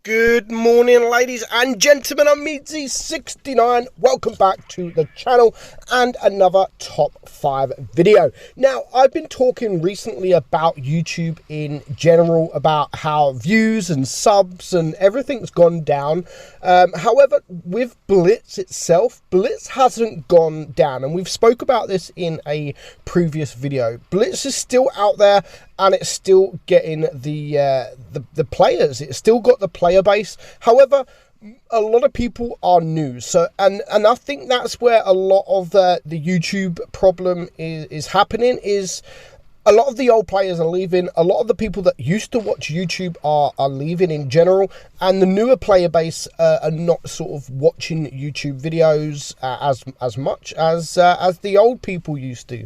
Good morning, ladies and gentlemen. I'm meadsyreplays. Welcome back to the channel and another top 5 video. Now, I've been talking recently about YouTube in general, about how views and subs and everything's gone down. However, with Blitz itself, Blitz hasn't gone down, and we've spoke about this in a previous video. Blitz is still out there, and it's still getting the players. It's still got the player base. However, a lot of people are new, so and I think that's where a lot of the YouTube problem is happening. Is a lot of the old players are leaving. A lot of the people that used to watch YouTube are leaving in general, and the newer player base are not sort of watching YouTube videos as much as the old people used to.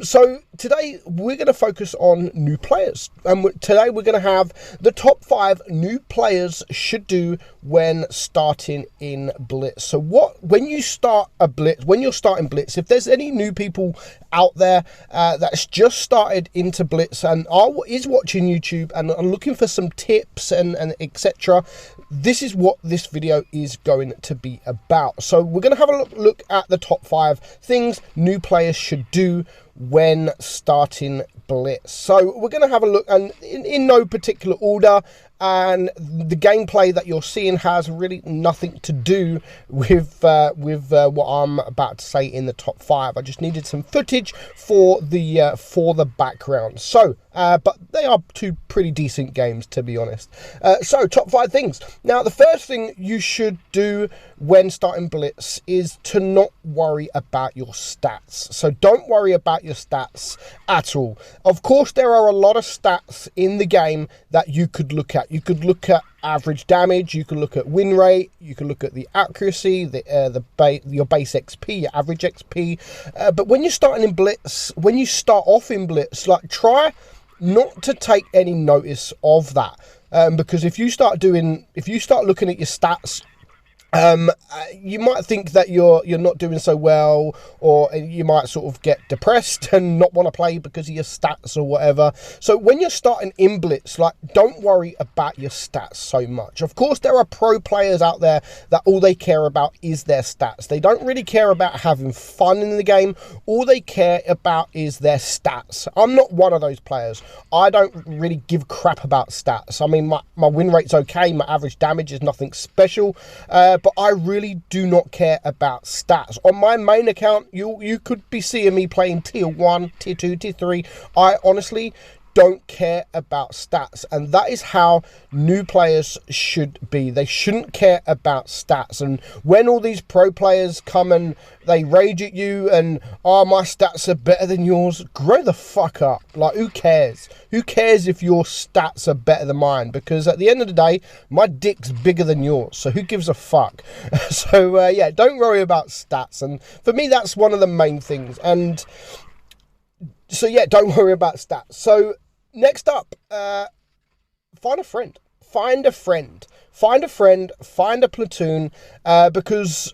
So today we're going to focus on new players, and today we're going to have the top 5 new players should do when starting in Blitz. So when you start a Blitz, when you're starting Blitz, if there's any new people out there that's just started into Blitz and is watching YouTube and looking for some tips and etc., this is what this video is going to be about. So we're going to have a look at the top 5 things new players should do when starting Blitz. So we're going to have a look, and in no particular order, and the gameplay that you're seeing has really nothing to do with what I'm about to say in the top 5. I just needed some footage for the background. So but they are 2 pretty decent games, to be honest. So top 5 things. Now, the first thing you should do when starting Blitz is to not worry about your stats. So don't worry about your stats at all. Of course, there are a lot of stats in the game that you could look at. You could look at average damage, you can look at win rate, you can look at the accuracy, your base XP, your average XP. But when you're starting in Blitz, when you start off in Blitz, like, try not to take any notice of that, because if you start looking at your stats, you might think that you're not doing so well, or you might sort of get depressed and not want to play because of your stats or whatever. So when you're starting in Blitz, like, don't worry about your stats so much. Of course, there are pro players out there that all they care about is their stats. They don't really care about having fun in the game. All they care about is their stats. I'm not one of those players. I don't really give crap about stats. I mean, my win rate's okay, my average damage is nothing special, but I really do not care about stats. On my main account, you could be seeing me playing tier 1, tier 2, tier 3. I honestly don't care about stats, and that is how new players should be. They shouldn't care about stats. And when all these pro players come and they rage at you and, oh, my stats are better than yours, grow the fuck up. Like, who cares? Who cares if your stats are better than mine? Because at the end of the day, my dick's bigger than yours, so who gives a fuck? So yeah, don't worry about stats. And for me, that's one of the main things. And so yeah, don't worry about stats. So next up, find a friend. Find a friend. Find a friend. Find a platoon. Because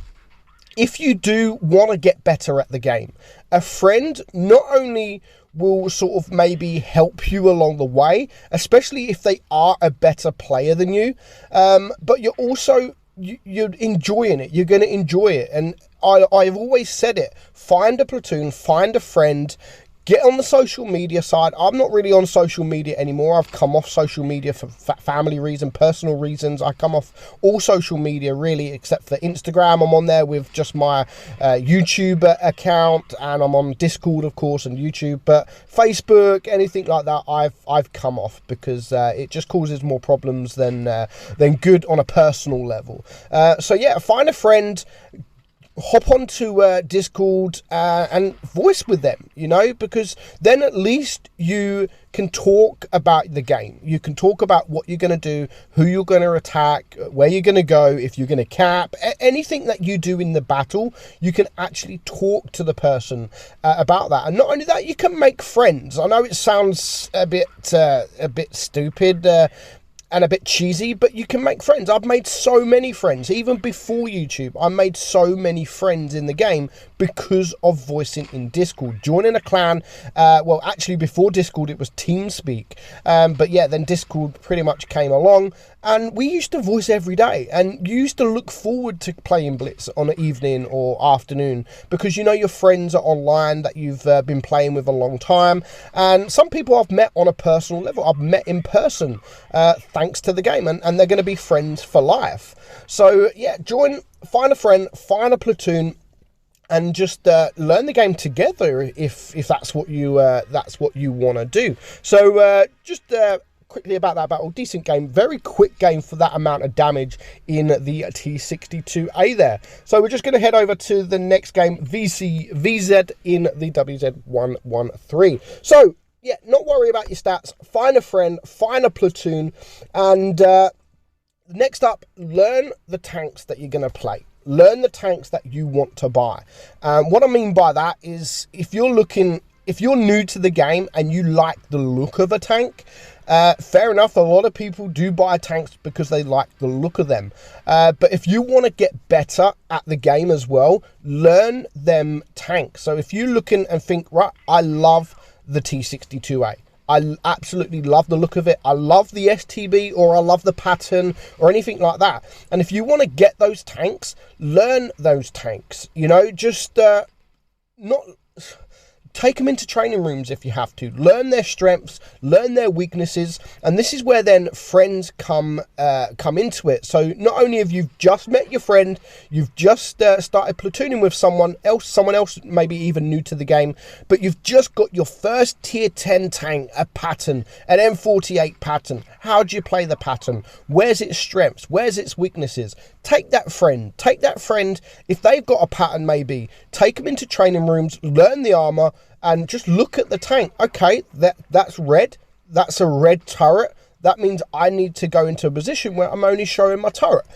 if you do want to get better at the game, a friend not only will sort of maybe help you along the way, especially if they are a better player than you, but you're also you're enjoying it. You're going to enjoy it. And I've always said it. Find a platoon. Find a friend. Get on the social media side. I'm not really on social media anymore. I've come off social media for family reasons, personal reasons. I come off all social media really, except for Instagram. I'm on there with just my YouTube account, and I'm on Discord, of course, and YouTube. But Facebook, anything like that, I've come off because it just causes more problems than good on a personal level. So yeah, find a friend. Hop onto Discord and voice with them, you know, because then at least you can talk about the game. You can talk about what you're going to do, who you're going to attack, where you're going to go, if you're going to cap, anything that you do in the battle, you can actually talk to the person about that. And not only that, you can make friends. I know it sounds a bit stupid, and a bit cheesy, but you can make friends. I've made so many friends, even before YouTube. I made so many friends in the game because of voicing in Discord, joining a clan. Well, actually, before Discord, it was TeamSpeak. But yeah, then Discord pretty much came along, and we used to voice every day, and you used to look forward to playing Blitz on an evening or afternoon because you know your friends are online that you've been playing with a long time. And some people I've met on a personal level, I've met in person thanks to the game, and they're going to be friends for life. So yeah, find a friend, find a platoon, and just learn the game together if that's what you want to do. So just quickly about that battle, decent game, very quick game for that amount of damage in the T62A there. So we're just going to head over to the next game, VZ in the WZ113. So yeah, not worry about your stats, find a friend, find a platoon, and next up, learn the tanks that you're going to play. Learn the tanks that you want to buy. What I mean by that is if you're new to the game and you like the look of a tank, fair enough, a lot of people do buy tanks because they like the look of them. But if you want to get better at the game as well, learn them tanks. So if you're looking and think, right, I love the T62A. I absolutely love the look of it. I love the STB, or I love the pattern, or anything like that. And if you want to get those tanks, learn those tanks. You know, just not take them into training rooms if you have to. Learn their strengths, learn their weaknesses, and this is where then friends come into it. So not only have you just met your friend, you've just started platooning with someone else maybe even new to the game, but you've just got your first tier 10 tank, a pattern, an M48 pattern. How do you play the pattern? Where's its strengths? Where's its weaknesses? Take that friend, if they've got a pattern maybe, take them into training rooms, learn the armor, and just look at the tank. Okay, that's red. That's a red turret. That means I need to go into a position where I'm only showing my turret.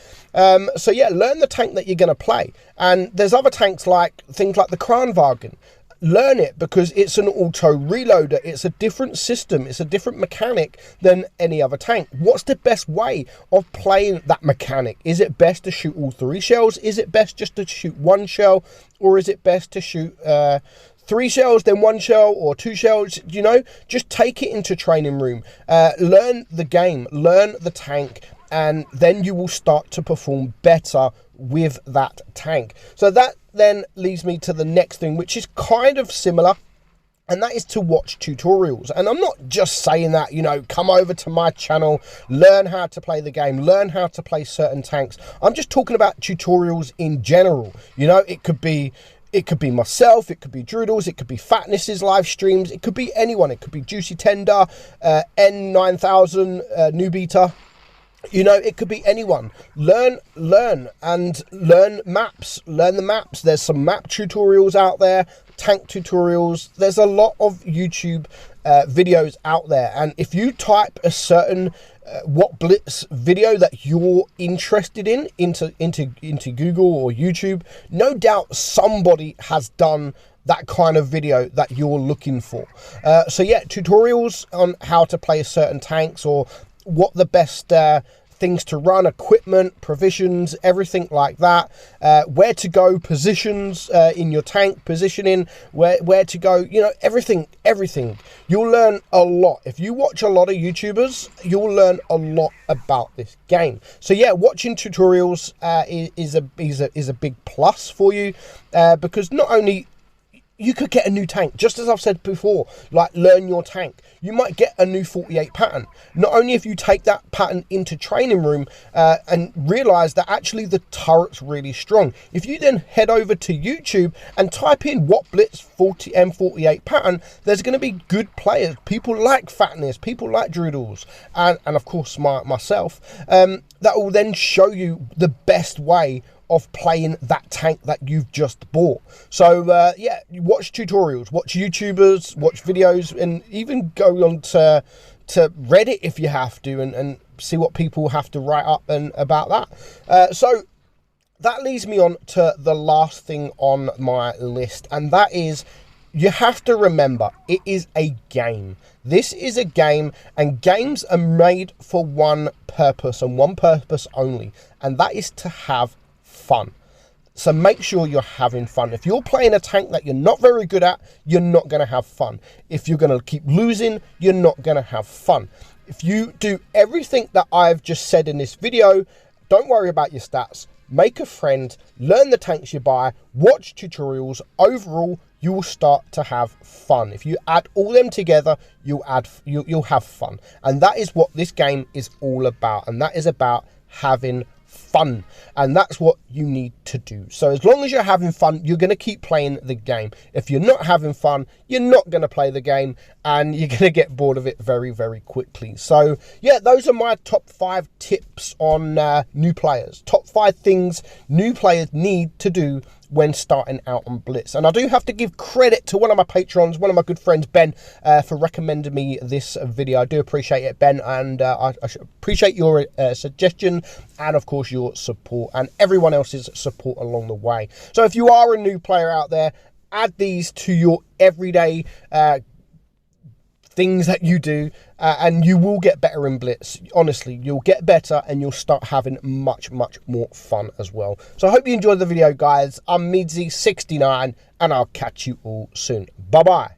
So yeah, learn the tank that you're going to play. And there's other tanks things like the Kranwagen. Learn it because it's an auto reloader. It's a different system. It's a different mechanic than any other tank. What's the best way of playing that mechanic? Is it best to shoot all 3 shells? Is it best just to shoot 1 shell? Or is it best to shoot 3 shells, then 1 shell, or 2 shells? You know, just take it into training room. Learn the game, learn the tank, and then you will start to perform better with that tank. So that then leads me to the next thing, which is kind of similar, and that is to watch tutorials. And I'm not just saying that, you know, come over to my channel, learn how to play the game, learn how to play certain tanks. I'm just talking about tutorials in general. You know, it could be myself, it could be Droodles, it could be Fatness's live streams, it could be anyone, it could be Juicy Tender, N9000, New Beta. You know, it could be anyone. Learn and learn maps. Learn the maps. There's some map tutorials out there, tank tutorials. There's a lot of YouTube videos out there. And if you type a certain what blitz video that you're interested in into Google or YouTube, no doubt somebody has done that kind of video that you're looking for. So yeah, tutorials on how to play certain tanks, or what the best things to run, equipment, provisions, everything like that, where to go, positions in your tank, positioning, where to go, you know, everything. You'll learn a lot. If you watch a lot of YouTubers, you'll learn a lot about this game. So yeah, watching tutorials is a big plus for you, because not only you could get a new tank, just as I've said before, like learn your tank. You might get a new 48 pattern. Not only if you take that pattern into training room and realize that actually the turret's really strong. If you then head over to YouTube and type in what blitz M48 pattern, there's going to be good players. People like Fatness, people like Droodles, and of course myself, that will then show you the best way of playing that tank that you've just bought. So yeah, watch tutorials, watch YouTubers, watch videos, and even go on to Reddit if you have to, and see what people have to write up and about that. So that leads me on to the last thing on my list, and that is, you have to remember, it is a game. This is a game, and games are made for one purpose and one purpose only, and that is to have fun. So make sure you're having fun. If you're playing a tank that you're not very good at, you're not going to have fun. If you're going to keep losing, you're not going to have fun. If you do everything that I've just said in this video, don't worry about your stats. Make a friend, learn the tanks you buy, watch tutorials. Overall, you will start to have fun. If you add all them together, you'll have fun. And that is what this game is all about. And that is about having fun. And that's what you need to do. So as long as you're having fun, you're going to keep playing the game. If you're not having fun, you're not going to play the game, and you're going to get bored of it very, very quickly. So yeah, those are my top 5 tips on new players. Top 5 things new players need to do when starting out on Blitz. And I do have to give credit to one of my patrons, one of my good friends, Ben, for recommending me this video. I do appreciate it, Ben, and I appreciate your suggestion and, of course, your support and everyone else's support along the way. So if you are a new player out there, add these to your everyday things that you do, and you will get better in Blitz. Honestly, you'll get better and you'll start having much, much more fun as well. So I hope you enjoyed the video, guys. I'm meadsyreplays, and I'll catch you all soon. Bye-bye.